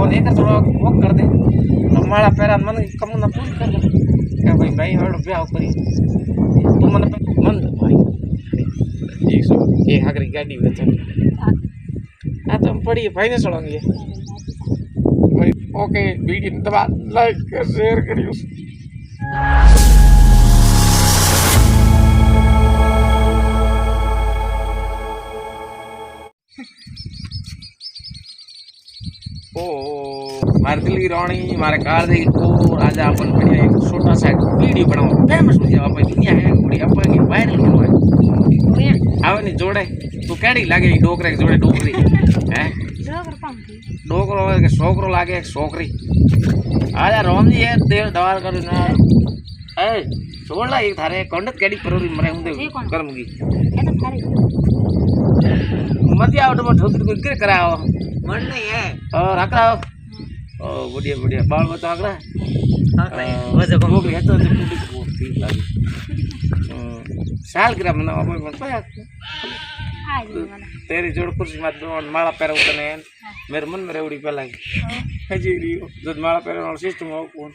भगवान एक थोड़ा वो कर दे तो माला पैरा मन कम ना पूरी कर दे क्या भाई भाई हड़ ब्याह करी तू मन मन भाई 100 एक हाकरी गाड़ी में चल आ तो हम पड़ी भाई ने चढ़ाएंगे भाई ओके वीडियो दबा लाइक शेयर करियो ओ मारे दिल की रानी मारे कार दे को आज अपन बढ़िया एक छोटा सा वीडियो बनाओ फेमस हो जाओ अपन दुनिया है बड़ी अपन की वायरल करो है आवे नहीं जोड़े तू केड़ी लागे डोकरे के जोड़े डोकरी हैं डोकरो के छोकरो लागे एक छोकरी आजा रोम जी है तेल दवार कर ना ए छोड़ ला एक थारे कंडत केड़ी परोरी मरे हुंदे करमगी ये तो थारे मत आओ तो ठोक के गिर कराओ मन नहीं है और रखराओ ओ बढ़िया बढ़िया बाल बचा रहा है वैसे को भी है तो पूरी को ठीक लगी साल ग्राम ना अब मन पाया तेरी जोड़ कुर्सी मत दो माला पैर उतने मेरे मन में रेवड़ी पे लगी है जी रियो जब माला पैर और सिस्टम हो कौन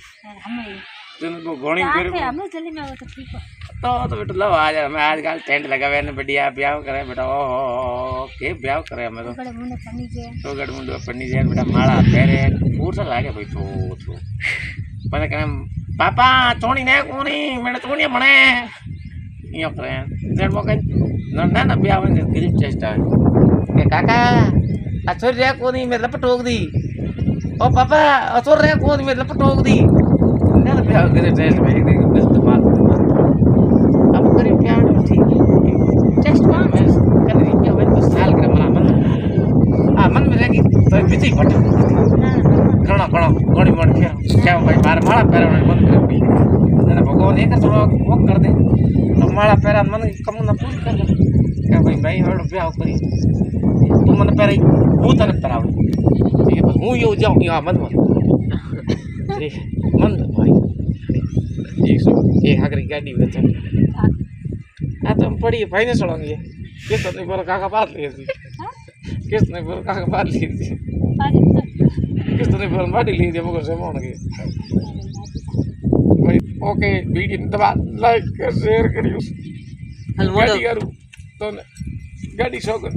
जन को घोड़ी पैर हमें चली में तो ठीक है तो बेटा लो आ जा मैं आजकल टेंट लगावे ने बढ़िया ब्याह करे बेटा ओ के ब्याह करे हमें तो गड़ मुंडे पन्नी जे तो गड़ मुंडे पन्नी जे बेटा माला पैरे पूरा लागे भाई तो पर कहने पापा चोणी ने कोनी मेरे चोणी बने यो करे जेड मो ना ना ब्याह में ग्रिप टेस्ट है के काका अछोर रे कोनी मैं लपटोक दी ओ पापा अछोर रे कोनी मैं लपटोक दी ना ब्याह ग्रिप टेस्ट में एक बेस्ट मार अब करी प्यार ठीक टेस्ट में करी क्या वे तो साल के मना मन आ मन में रहेगी तो बिजी फट कणा कणा गोड़ी मोड़ के क्या भाई मार माला पैर मन में ना भगवान एक थोड़ा वो कर दे तो माला पैरा मन कम ना पूरी कर दे क्या भाई भाई हड़ ब्याह करी तू मन पैरा वो तने पैराव ठीक है हूं यो जाऊं यहां मत ठीक मन भाई 100 एक हाकरी गाड़ी में चल आ तो हम पड़ी भाई ने चढ़ाएंगे किस ने पर काका बात ली थी किस ने पर काका बात ली थी किस ने पर बाटी ली थी मगर से मोड़गे भाई ओके वीडियो दबा लाइक शेयर करियो गाड़ी करू तो गाड़ी शो कर